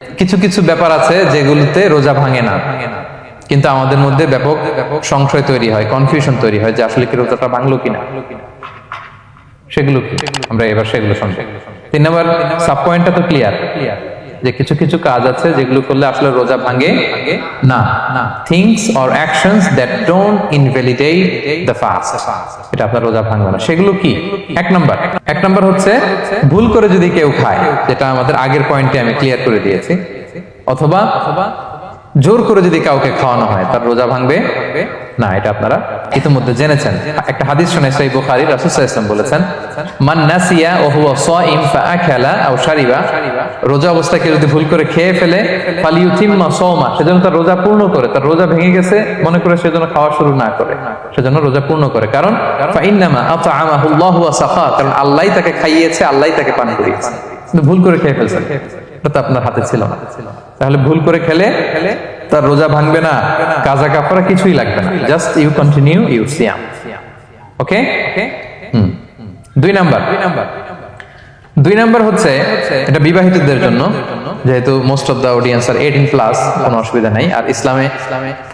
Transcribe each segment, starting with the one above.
কিছু কিছু ব্যাপার আছে যেগুলোতে রোজা ভাঙে না, কিন্তু আমাদের মধ্যে ব্যাপক সংশয় তৈরি হয়, কনফিউশন তৈরি হয় যে আসলে কি রোজাটা ভাঙলো কিনা। সেগুলো কি আমরা এবার সেগুলো শুনবো। 3 নম্বর সাব পয়েন্টটা তো ক্লিয়ার যে কিছু কিছু কাজ আছে যেগুলো করলে আসলে রোজা ভাঙে না। Things or actions that don't invalidate the fast, এটা আপনার রোজা ভাঙবে না। সেগুলো কি? এক নাম্বার হচ্ছে ভুল করে যদি কেউ খায়, যেটা আমাদের আগের পয়েন্টে আমি ক্লিয়ার করে দিয়েছি, অথবা জোর করে যদি কাউকে খাওয়ানো হয় তার রোজা ভাঙবে না, এটা আপনারা ইতিমধ্যে জেনেছেন। একটা হাদিস শুনে সহিহ বুখারী, রাসূল সাল্লাল্লাহু আলাইহি ওয়াসাল্লাম বলেছেন, মান নাসিয়া ওয়া হুয়া সাইম ফাআকালা আও শারিবা, রোজা অবস্থায় কেউ যদি ভুল করে খেয়ে ফেলে, ফালিউতিম্মা সাওমা, সেজন্য তার রোজা পূর্ণ করে, তার রোজা ভেঙে গেছে মনে করে সেজন্য খাওয়া শুরু না করে, সেজন্য রোজা পূর্ণ করে। কারণ ফাইন্নামা আতআমাহুল্লাহু ওয়া সাখা, কারণ আল্লাহই তাকে খাইয়েছে, আল্লাহই তাকে পান করিয়েছে, কিন্তু ভুল করে খেয়ে ফেলছেন, এটা তো আপনার হাতে ছিল না। তাহলে ভুল করে খেলে তার রোজা ভাঙবে না, কাজা কাফারা কিছুই লাগবে না, জাস্ট ইউ কন্টিনিউ ইউ সিয়াম। ওকে। 2 নাম্বার হচ্ছে এটা বিবাহিতদের জন্য, যেহেতু মোস্ট অফ দা অডিয়েন্স আর 18+, কোনো অসুবিধা নাই। আর ইসলামে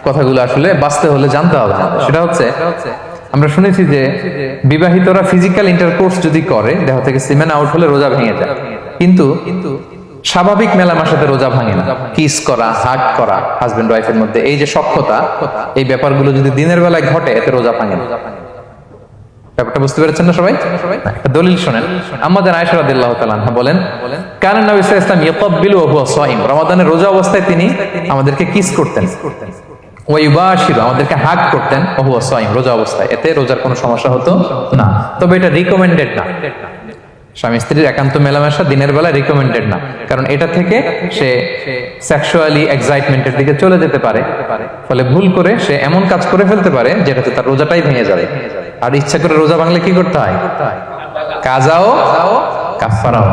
কথাগুলো আসলে বাঁচতে হলে জানতে হবে। সেটা হচ্ছে আমরা শুনেছি যে বিবাহিতরা ফিজিক্যাল ইন্টারকোর্স যদি করে, দেহ থেকে সিমেন আউট হলে রোজা ভেঙে যায়, কিন্তু স্বাভাবিক মেলামেশার সাথে রোজা ভাঙে না। কিস করা, হাগ করা হাজবেন্ড ওয়াইফের মধ্যে, এই যে সখ্যতা, এই ব্যাপারগুলো যদি দিনের বেলায় ঘটে এতে রোজা ভাঙে না। ব্যাপারটা বুঝতে পেরেছেন না সবাই? একটা দলিল শুনেন। আম্মাজান আয়েশা রাদিয়াল্লাহু তাআলা আনহা বলেন, কানা নবী সাল্লাল্লাহু আলাইহি ওয়াসাল্লাম ইয়াকাব্বিলু ওয়া হুয়া সাইম, রমাদানের রোজা অবস্থায় তিনি আমাদেরকে কিস করতেন, ওয়া ইউবাশিরু, আমাদেরকে হাগ করতেন, ওয়া হুয়া সাইম, রোজা অবস্থায়। এতে রোজার কোনো সমস্যা হতো না, তবে এটা রিকমেন্ডেড না। স্বামী স্ত্রীর একান্ত মেলামেশা দিনের বেলা রিকমেন্ডেড না, কারণ এটা থেকে সে সেক্সুয়ালি এক্সাইটমেন্টের দিকে চলে যেতে পারে, ফলে ভুল করে সে এমন কাজ করে ফেলতে পারে যেটাতে তার রোজাটাই ভেঙে যাবে। আর ইচ্ছা করে রোজা ভাঙলে কি করতে হয়? কাজাও কাফারাও,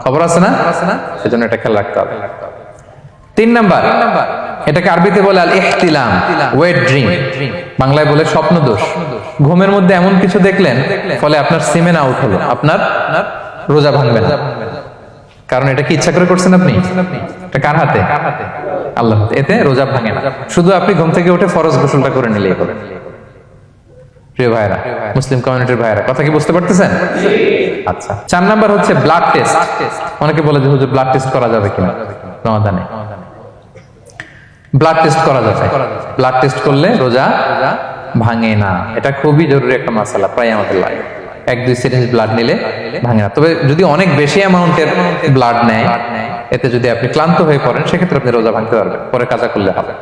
খবর আছে না? সেজন্য এটা খেয়াল রাখতে হবে। 3 নাম্বার, এটাকে আরবিতে বলে আল ইহতিলাম, ওয়েট ড্রিম, বাংলায় বলে স্বপ্ন দোষ। ঘুমের মধ্যে এমন কিছু দেখলেন ফলে আপনার সিমেন আউট হলো, আপনার রোজা ভাঙবে না, কারণ এটা কি ইচ্ছা করে করছেন আপনি? এটা কার হাতে? আল্লাহর হাতে। এতে রোজা ভাঙে না, শুধু আপনি ঘুম থেকে উঠে ফরজ গোসলটা করে নিলেই হবে। প্রিয় ভাইরা, মুসলিম কমিউনিটির ভাইরা, কথা কি বুঝতে পারতেছেন? আচ্ছা। 4 নাম্বার হচ্ছে ব্লাড টেস্ট। অনেকে বলে যে হুজুর ব্লাড টেস্ট করা যাবে কিনা রমাদানে? ব্লাড টেস্ট করা যাবে। ব্লাড টেস্ট করলে রোজা ভাঙে না, এটা খুবই জরুরি একটা মাসালা, প্রায় আমাদের লাগে। 1-2 সিরিঞ্জ ব্লাড নিলে ভাঙে না, তবে যদি অনেক বেশি অ্যামাউন্টের ব্লাড নেয়, এতে যদি আপনি ক্লান্ত হয়ে পড়েন, সেক্ষেত্রে আপনি রোজা ভাঙতে পারবেন, পরে কাজা করলে হবে।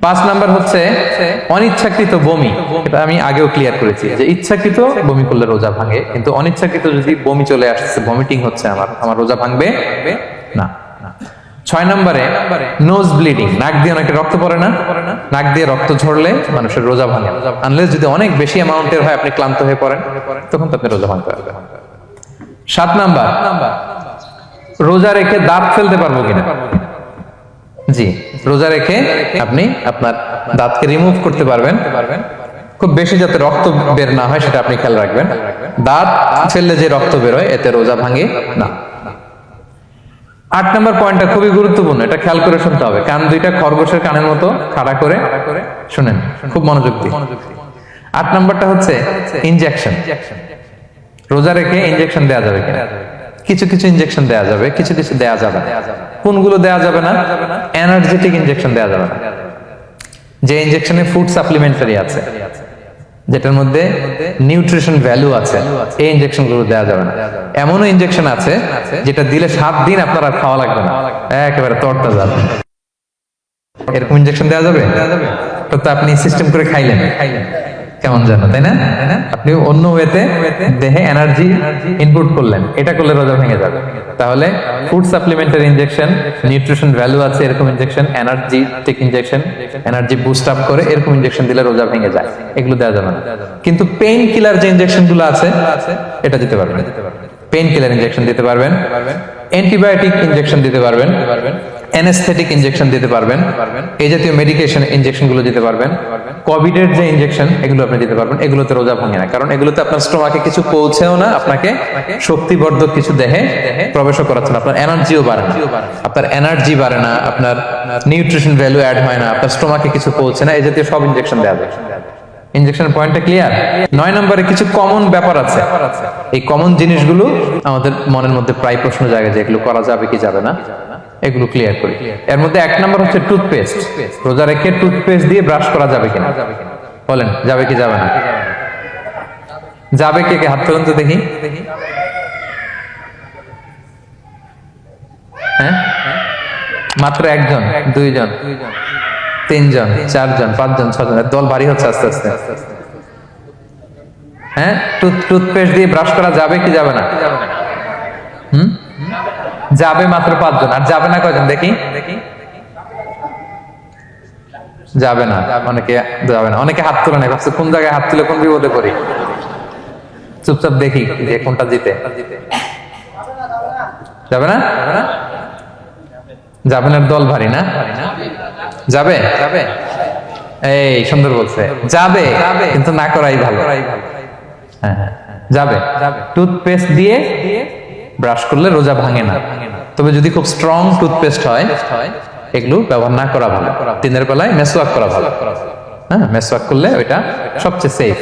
5 নাম্বার হচ্ছে অনিচ্ছাকৃত বমি। এটা আমি আগেও ক্লিয়ার করেছি যে ইচ্ছাকৃত বমি করলে রোজা ভাঙে, কিন্তু অনিচ্ছাকৃত যদি বমি চলে আসছে, ভমিটিং হচ্ছে, আমার রোজা ভাঙবে না। 6 নম্বরে নোজ ব্লিডিং, নাক দিয়ে অনেকে রক্ত পড়ে না, নাক দিয়ে রক্ত ঝরলে মানুষের রোজা ভাঙে, আনলেস যদি অনেক বেশি অ্যামাউন্টের হয়, আপনি ক্লান্ত হয়ে পড়েন, তখন তো আপনি রোজা ভাঙতে পারবেন। 7 নাম্বার, রোজা রেখে দাঁত ফেলতে পারবো কিনা? জি, রোজা রেখে আপনি আপনার দাঁতকে রিমুভ করতে পারবেন, খুব বেশি যাতে রক্ত বের না হয় সেটা আপনি খেয়াল রাখবেন। দাঁত ফেললে যে রক্ত বের হয় এতে রোজা ভাঙে না। 8 নম্বর পয়েন্টটা খুবই গুরুত্বপূর্ণ, এটা খেয়াল করে শুনতে হবে। কান দুইটা খরগোশের কানের মতো খাড়া করে শুনেন, খুব মনোযোগ দিয়ে। 8 নম্বরটা হচ্ছে ইনজেকশন। রোজা রেখে ইনজেকশন দেওয়া যাবে কিনা? কিছু কিছু ইনজেকশন দেওয়া যাবে, কিছু কিছু দেওয়া যাবে না। কোনগুলো দেওয়া যাবে না? এনার্জেটিক ইনজেকশন দেওয়া যাবে না, যে ইনজেকশনে ফুড সাপ্লিমেন্টারি আছে, যেটার মধ্যে নিউট্রিশন ভ্যালু আছে, এই ইনজেকশন গুলো দেওয়া যাবে না। এমনও ইনজেকশন আছে যেটা দিলে 7 দিন আপনার আর খাওয়া লাগবে না, একেবারে তরতাজা, এরকম ইনজেকশন দেওয়া যাবে? তো আপনি সিস্টেম করে খাইলেন কেমন জানো, তাই না? আপনি অন্য ওয়েতে দেহে এনার্জি ইনপুট করলেন, এটা করলে রোজা ভেঙে যাবে। তাহলে food supplementary injection, nutrition value আছে এরকম injection, energetic injection, energy boost up করে এরকম ইনজেকশন দিলে রোজা ভেঙে যায়, এগুলো দেওয়া যাবে না। কিন্তু পেইন কিলার যে ইনজেকশন গুলো আছে এটা দিতে পারবেন, পেইন কিলার ইনজেকশন দিতে পারবেন, অ্যান্টিবায়োটিক ইনজেকশন দিতে পারবেন, অ্যানেস্থেটিক ইনজেকশন দিতে পারবেন, এই জাতীয় মেডিকেশন ইনজেকশন গুলো দিতে পারবেন, কোভিডের যে ইনজেকশন এগুলো আপনি দিতে পারবেন। এগুলোতে রোজা ভাঙে না, কারণ এগুলোতে আপনার স্টোমাকে কিছু পৌঁছেও না, আপনাকে শক্তিবর্ধক কিছু দেহে প্রবেশও করাচ্ছে না, আপনার এনার্জিও বাড়ে না, আপনার এনার্জি বাড়ে না, আপনার নিউট্রিশন ভ্যালু অ্যাড হয় না, আপনার স্টোমাকে কিছু পৌঁছে না, এই জাতীয় সব ইনজেকশন দেওয়া যায়। ইনজেকশন পয়েন্টটা ক্লিয়ার। 9 নম্বরে কিছু কমন ব্যাপার আছে, এই কমন জিনিসগুলো আমাদের মনের মধ্যে প্রায় প্রশ্ন জাগে যে এগুলো করা যাবে কি যাবে না, এগুলো ক্লিয়ার করি। এর মধ্যে 1 নম্বর হচ্ছে টুথপেস্ট। রোজা রেখে টুথপেস্ট দিয়ে ব্রাশ করা যাবে কিনা, বলেন যাবে কি যাবে না? যাবে, কে কে হাত তুলুন তো দেখি। হ্যাঁ, মাত্র 1 জন, 2 জন, 3 জন, 4 জন, 5 জন, 6 জন, দল ভারী হচ্ছে আস্তে আস্তে। হ্যাঁ, টুথপেস্ট দিয়ে ব্রাশ করা যাবে কি যাবে না? যাবে মাত্র 5 জন। আর যাবে না কয়জন দেখি? যাবে না, অনেকে যাবে না, অনেকে হাত তুলে নেই, ভাবছে কোন জায়গায় হাত তুলে কোন বিপদে পড়ি। চুপচাপ দেখি যে কোনটা জিতে। যাবে না? যাবে না, দল ভারী না? যাবে? এই সুন্দর বলছে, যাবে কিন্তু না করাই ভালো। হ্যাঁ হ্যাঁ, যাবে। টুথপেস্ট দিয়ে ব্রাশ করলে রোজা ভাঙে না, তবে যদি খুব স্ট্রং টুথপেস্ট হয় এগুলো ব্যবহার না করা ভালো। দিনের বেলায় মেসওয়াক করা ভালো। হ্যাঁ, মেসওয়াক করলে ওইটা সবচেয়ে সেফ।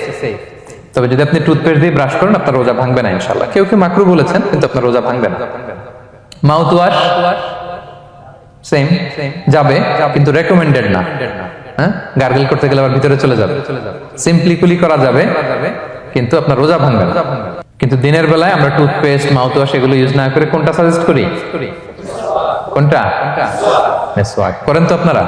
তবে যদি আপনি টুথপেস্ট দিয়ে ব্রাশ করেন আপনার রোজা ভাঙবে না ইনশাআল্লাহ। কেউ কেউ মাকরু বলেছেন, কিন্তু আপনার রোজা ভাঙবে না। মাউথ ওয়াশ সেম, যাবে কিন্তু রেকমেন্ডেড না। হ্যাঁ, গার্গল করতে গেলে আবার ভিতরে চলে যাবে। সিম্পলি কুলি করা যাবে কিন্তু আপনার রোজা ভাঙবে না। কিন্তু দিনের বেলায় আমরা টুথপেস্ট, মাউথ ওয়াশ এগুলো ইউজ না করে কোনটা সাজেস্ট করি? কোনটা? মেসওয়াক করেন তো আপনারা?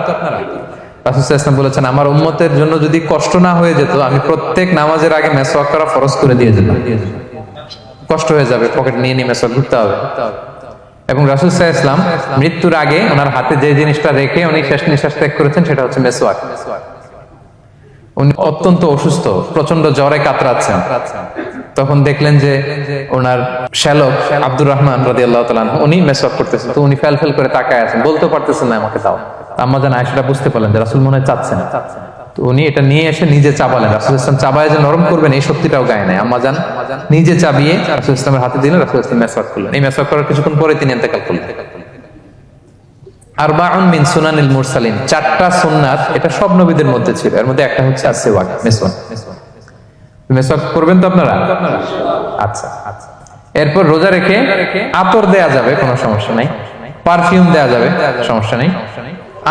রাসূল সাল্লাল্লাহু আলাইহি ওয়াসাল্লাম বলেছেন, আমার উম্মতের জন্য যদি কষ্ট না হয়ে যেত আমি প্রত্যেক নামাজের আগে মেসওয়াক করা ফরজ করে দিয়ে যেতাম। কষ্ট হয়ে যাবে, পকেট নিয়ে নিয়ে মেসওয়াক ঘুরতে হবে। এবং রাসূল সাল্লাল্লাহু আলাইহি ওয়াসাল্লাম মৃত্যুর আগে ওনার হাতে যে জিনিসটা রেখে উনি শেষ নিঃশ্বাস ত্যাগ করেছেন সেটা হচ্ছে মেসওয়াক। উনি অত্যন্ত অসুস্থ, প্রচন্ড জ্বরে কাতরাচ্ছেন, তখন দেখলেন যে ওনার শ্যালক আব্দুর রহমান রাদিয়াল্লাহু তাআলা আনহু উনি মেসওয়াক করতেছেন, তো উনি ফেল ফেল করে তাকায় আছেন, বলতে পারতেছেন না আমাকে দাও। আম্মা জান আয়েশা বুঝতে পারলেন যে রাসূল মনে হয় চাচ্ছেন, তো উনি এটা নিয়ে এসে নিজে চাবালেন। রাসূল সাল্লাল্লাহু আলাইহি ওয়াসাল্লাম চাবায় যে নরম করবেন এই শক্তিটাও গায়ে নাই, আম্মা জান নিজে চাবিয়ে রাসূল সাল্লাল্লাহু আলাইহি ওয়াসাল্লামের হাতে দিলেন, রাসূল সাল্লাল্লাহু আলাইহি ওয়াসাল্লাম মেসওয়াক করলেন। এই মেসওয়াক করার কিছুক্ষণ পরে তিনি ইন্তেকাল করলেন। আরবাউন মিন সুনানিল মুরসালিন, 4টা সুন্নাত, এটা সব নবীদের মধ্যে ছিল, এর মধ্যে একটা হচ্ছে আসওয়াক, মেসওয়াক। মেসওয়াক করবেন তো আপনারা? আচ্ছা। এরপর রোজা রেখে আতর দেয়া যাবে, কোনো সমস্যা নাই। পারফিউম দেয়া যাবে, সমস্যা নেই।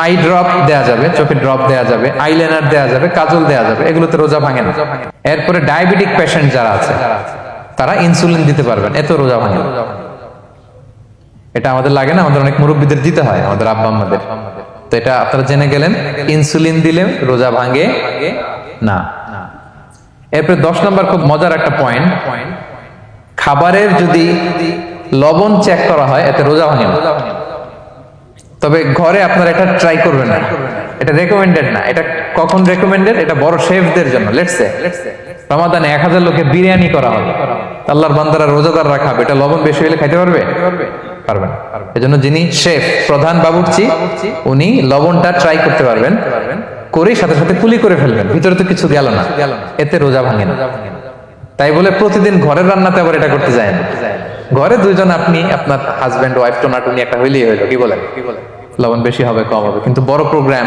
আই ড্রপ দেয়া যাবে, চোখে ড্রপ দেয়া যাবে, আইলাইনার দেয়া যাবে, কাজল দেয়া যাবে, এগুলোতে রোজা ভাঙে না। এরপরে ডায়াবেটিক পেশেন্ট যারা আছে তারা ইনসুলিন দিতে পারবেন, এত রোজা ভাঙে না। এটা আমাদের লাগে না, আমাদের অনেক মুরব্বীদের দিতে হয়, আমাদের আব্বা আম্মাদের। তো এটা আপনারা জেনে গেলেন, ইনসুলিন দিলে রোজা ভাঙে না। এরপরে 10 নম্বর খুব মজার একটা পয়েন্ট, খাবারের যদি লবণ চেক করা হয় এতে রোজা ভাঙে না। তবে ঘরে আপনারা এটা ট্রাই করবেন না, এটা রেকমেন্ডেড না। এটা কখন রেকমেন্ডেড? এটা বড় শেফদের জন্য। লেটস সে রমাদানে 1000 লোকে বিরিয়ানি করা হবে, আল্লাহর বান্দারা রোজাদাররা খাবে, এটা লবণ বেশি হলে খাইতে পারবে? পারবেন। এজন্য যিনি শেফ, প্রধান বাবুর্চি, উনি লবণটা ট্রাই করতে পারবেন, করে সাথে সাথে কুলি করে ফেলবেন, ভিতরে তো কিছু গেল না, এতে রোজা ভাঙে না। তাই বলে প্রতিদিন ঘরের রান্নাতে আবার এটা করতে যায় না। ঘরে 2 জন, আপনি আপনার হাজবেন্ড ওয়াইফ টোনাটুনি একটা হইলেই হইলো, কি বলেন? লবণ বেশি হবে কম হবে, কিন্তু বড় প্রোগ্রাম,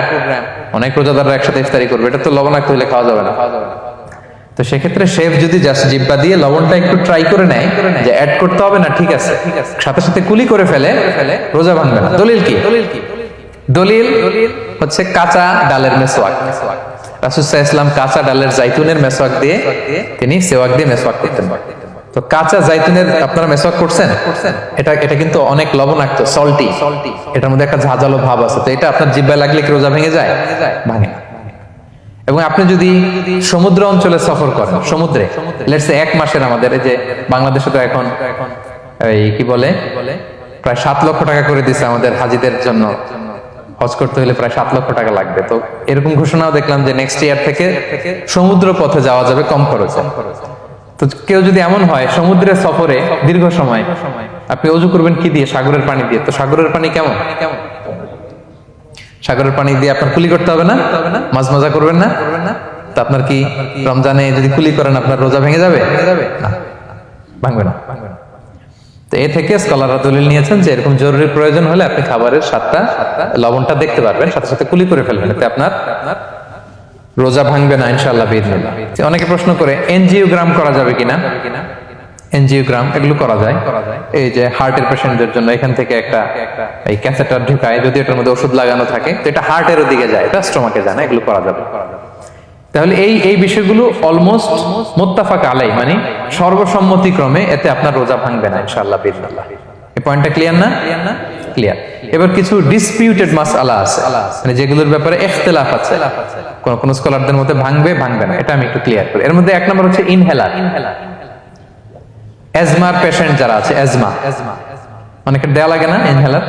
অনেক রোজাদাররা একসাথে ইফতারি করবে, এটা তো লবণাক্ত হইলে খাওয়া যাবে না। তো সেক্ষেত্রে শেফ যদি জাস্ট জিব্বা দিয়ে লবণটা একটু ট্রাই করে নেয় যে অ্যাড করতে হবে না, ঠিক আছে, সাথে সাথে কুলি করে ফেলে, রোজা ভাঙবে না। দলিল কি? দলিল হচ্ছে কাঁচা ডালের মেসওয়াক। রাসূল সাল্লাল্লাহু আলাইহি ওয়াসাল্লাম কাঁচা ডালের জাইতুনের মেসওয়াক দিয়ে তিনি সেওয়াক দিয়ে মেসওয়াক করতেন। তো কাঁচা জাইতুনের আপনারা মেসওয়াক করছেন? এটা কিন্তু অনেক লবণাক্ত, সল্টি, এটার মধ্যে একটা ঝাঁঝালো ভাব আছে। তো এটা আপনার জিহ্বায় লাগলে কি রোজা ভেঙে যায়? ভাঙে না। এবং আপনি যদি সমুদ্র অঞ্চলে সফর করেন, সমুদ্রে লেটস সে 1 মাসের, আমাদের এই যে বাংলাদেশে তো এখন এই কি বলে প্রায় 7 লক্ষ টাকা করে দিচ্ছে আমাদের হাজিদের জন্য, হজ করতে হলে প্রায় 7 লক্ষ টাকা লাগবে। তো এরকম ঘোষণাও দেখলাম যে নেক্সট ইয়ার থেকে সমুদ্র পথে যাওয়া যাবে কম খরচে। তো কেউ যদি এমন হয় সমুদ্রের সফরে দীর্ঘ সময়, আপনি ওযু করবেন কি দিয়ে? সাগরের পানি দিয়ে। তো সাগরের পানি কেমন? সাগরের পানি দিয়ে আপনার কুলি করতে হবে না, মাছ মজা করবেন না, তা আপনার কি রমজানে যদি কুলি করেন আপনার রোজা ভেঙে যাবে? না, ভাঙবে না। তো এ থেকে স্কলাররা দলিল নিয়েছেন যে এরকম জরুরি প্রয়োজন হলে আপনি খাবারের স্বাদটা, লবণটা দেখতে পারবেন, সাথে সাথে কুলি করে ফেলবেন, এতে আপনার রোজা ভাঙবে না ইনশাআল্লাহ বিইذনিল্লাহ। অনেকে প্রশ্ন করে এনজিওগ্রাম করা যাবে কিনা? এনজিওগ্রাম এগুলো করা যায়। এই যে হার্টের পেশেন্টদের জন্য এখান থেকে একটা এই ক্যাথেটার ঢুকায়, যদি এটার মধ্যে ওষুধ লাগানো থাকে তো এটা হার্টের দিকে যায়, এটা স্টোমাকে যায় না, এগুলো করা যাবে। তাহলে এই বিষয়গুলো অলমোস্ট মুত্তাফাক আলাই, মানে সর্বসম্মতিক্রমে এতে আপনার রোজা ভাঙবে না ইনশাআল্লাহ বিইذনিল্লাহ। এই পয়েন্টটা ক্লিয়ার না? ক্লিয়ার। এবার কিছু ডিসপিউটেড মাসআলা আছে, মানে যেগুলোর ব্যাপারে ইখতিলাফ আছে, কোন স্কলারদের মধ্যে ভাঙবে না, এটা আমি একটু ক্লিয়ার করি। এর মধ্যে এক নম্বর হচ্ছে ইনহেলার। অ্যাজমার পেশেন্ট যারা আছে, অ্যাজমা অনেকের দেয়া লাগে না ইনহেলার?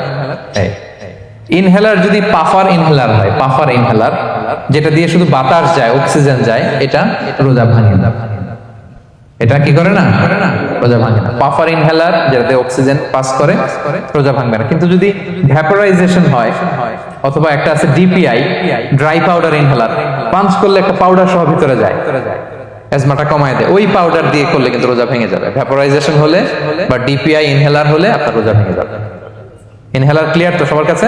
ইনহেলার যদি পাফার ইনহেলার হয়, পাফার ইনহেলার যেটা দিয়ে শুধু বাতাস যায়, অক্সিজেন যায়, এটা রোজা ভাঙে না। এটা কি করে না? রোজা ভাঙে না। পাফার ইনহেলার যেটাতে অক্সিজেন পাস করে, রোজা ভাঙবে না। কিন্তু যদি ভ্যাপোরাইজেশন হয়, অথবা একটা আছে DPI, dry powder inhaler, punch করলে একটা পাউডার সহ ভিতরে যায়, অ্যাজমাটা কমায় দেয়, ওই পাউডার দিয়ে করলে কিন্তু রোজা ভেঙে যাবে। ভ্যাপোরাইজেশন হলে বা ডিপিআই ইনহেলার হলে আপনার রোজা ভেঙে যাবে। ইনহেলার ক্লিয়ার তো সবার কাছে?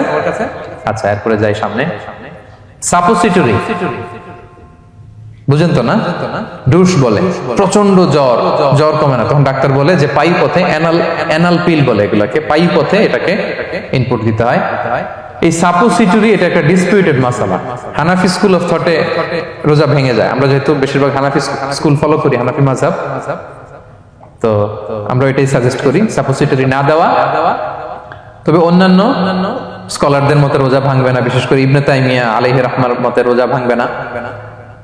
আচ্ছা, এরপরে যাই সামনে। সাপোসিটরি বুঝেন তো না? ডুশ বলে, প্রচন্ড জ্বর কমে না, তখন ডাক্তার বলে যে পাই পথে অ্যানাল পিল বলে এগুলাকে, পাই পথে এটাকে ইনপুট দিতে হয়। এই সাপোসিটরি এটা একটা ডিসপিউটেড মাসালা। হানাফি স্কুল অফ থটে রোজা ভেঙে যায়। আমরা যেহেতু বেশিরভাগ হানাফি স্কুল ফলো করি, হানাফি মাযহাব, তো আমরা এটাই সাজেস্ট করি সাপোসিটরি না দেওয়া। তবে অন্যান্য স্কলারদের মতে রোজা ভাঙবে না, বিশেষ করে ইবনে তাইমিয়া আলাইহি রাহমার মতে রোজা ভাঙবে না।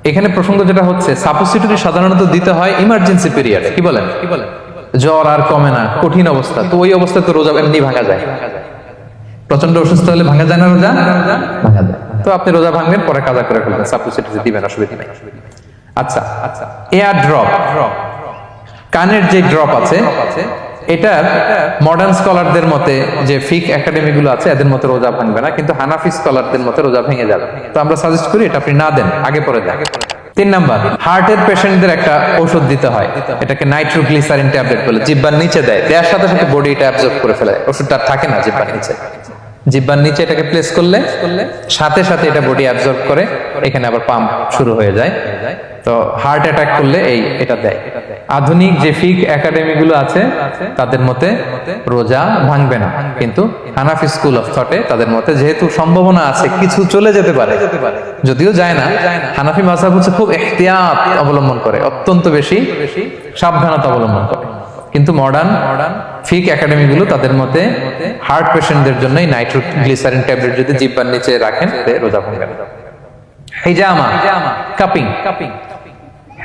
এখানে প্রসঙ্গ যেটা হচ্ছে, সাপোসিটরি সাধারণত দিতে হয় ইমার্জেন্সি পিরিয়ডে। কি বলেন? জ্বর আর কমে না, কঠিন অবস্থা, তো ওই অবস্থায় তো রোজা এমনি ভাঙা যায়। প্রচন্ড অসুস্থ হলে ভাঙা যায় না রোজা? ভাঙা যায়। তো আপনি রোজা ভাঙবেন, পরে কাজা করে ফেলবেন, সাপোসিটরি দিবেন, অসুবিধা নাই। আচ্ছা, এয়ার ড্রপ, কানের যে ড্রপ আছে, এটার মডার্ন স্কলারদের মতে, যে ফিক একাডেমি গুলো আছে, এদের মতে রোজা ভাঙবে না, কিন্তু হানাফি স্কলারদের মতে রোজা ভেঙে যাবে। তো আমরা সাজেস্ট করি এটা আপনি না দেন, আগে পরে দেন। 3 নাম্বার, হার্টের পেশেন্টদের একটা ওষুধ দিতে হয়, এটাকে নাইট্রোগ্লিসারিন ট্যাবলেট বলে, জিহ্বার নিচে দেয়, দেওয়ার সাথে সাথে বডি এটা অ্যাবজর্ব করে ফেলে, ওষুধটা থাকে না জিহ্বার নিচে। জিহ্বার নিচে এটাকে প্লেস করলে সাথে সাথে এটা বডি অ্যাবজর্ব করে, এখানে আবার পাম্প শুরু হয়ে যায়। তো হার্ট অ্যাটাক করলে এটা দেয়। আধুনিক যে ফিক একাডেমি গুলো আছে তাদের মতে রোজা ভাঙবে না, কিন্তু হানাফি স্কুল অফ থটে তাদের মতে যেহেতু সম্ভাবনা আছে কিছু চলে যেতে পারে, যদিও যায় না, হানাফি মাযহাব হচ্ছে খুব ইহতিয়াত অবলম্বন করে, অত্যন্ত বেশি সাবধানতা অবলম্বন করে। কিন্তু মডার্ন ফিক একাডেমি গুলো তাদের মতে হার্ট পেশেন্টদের জন্য নাইট্রোগ্লিসারিন ট্যাবলেট যদি জিহ্বার নিচে রাখেন রোজা ভাঙবে না। হিজামা, কাপিং,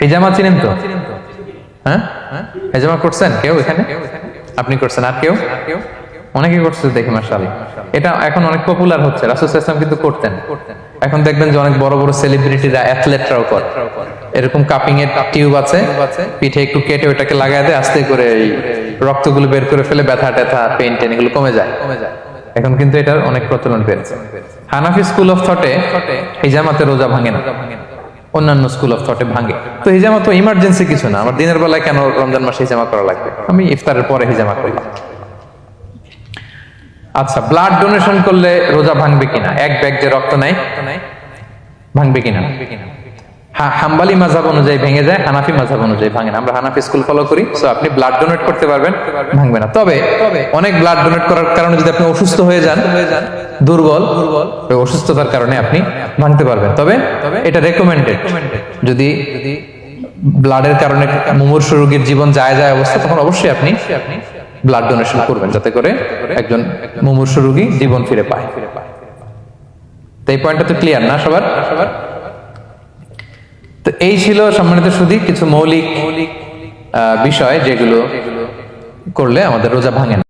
হিজামা চিনেন তো? হ্যাঁ, হিজামা করছেন কেউ এখানে? আপনি করছেন, আর কেউ? অনেকে করছে দেখি, মাশাআল্লাহ। এটা এখন অনেক পপুলার হচ্ছে, রাসূল সাল্লাল্লাহু আলাইহি ওয়াসাল্লাম কিন্তু করতেন। এখন দেখবেন যে অনেক বড় বড় সেলিব্রিটিরা, অ্যাথলেটরাও করে। এরকম কাপিং এর টিউব আছে, পিঠে একটু কেটে ওটাকে লাগায় দেয়, আস্তে করে এই রক্তগুলো বের করে ফেলে, ব্যথা ট্যাথা, পেইন টেন এগুলো কমে যায়। এখন কিন্তু এটার অনেক প্রচলন পেয়েছে। হানাফি স্কুল অফ থটে হিজামাতে রোজা ভাঙে না, অন্যান্য স্কুল অফ থটে ভাঙে। তো হিজামা তো ইমার্জেন্সি কিছু না, আমার দিনের বেলায় কেন রমজান মাসে হিজামা করা লাগবে, আমি ইফতারের পরে হিজামা করলাম। আচ্ছা, ব্লাড ডোনেশন করলে রোজা ভাঙবে কিনা? এক ব্যাগ যে রক্ত নেয়, ভাঙবে কিনা? হাম্বলি মাযহাব অনুযায়ী ভেঙে যায়, হানাফি মাযহাব অনুযায়ী ভাঙে না। আমরা হানাফি স্কুল ফলো করি, সো আপনি ব্লাড ডোনেট করতে পারবেন, ভাঙবে না। তবে অনেক ব্লাড ডোনেট করার কারণে যদি আপনি অসুস্থ হয়ে যান, দুর্বল, ওই অসুস্থতার কারণে আপনি ভাঙতে পারবেন। তবে এটা রেকমেন্ডেড, যদি ব্লাডের কারণে মুমূর্ষু রোগীর জীবন যায় অবস্থা, তখন অবশ্যই আপনি ব্লাড ডোনেশন করবেন, যাতে করে একজন মুমূর্ষু রোগী জীবন ফিরে পায়। তো এই পয়েন্টটা তো ক্লিয়ার না সবার? তো এই ছিল সম্মানিত সুধী কিছু মৌলিক বিষয় যেগুলো করলে আমাদের রোজা ভাঙে না।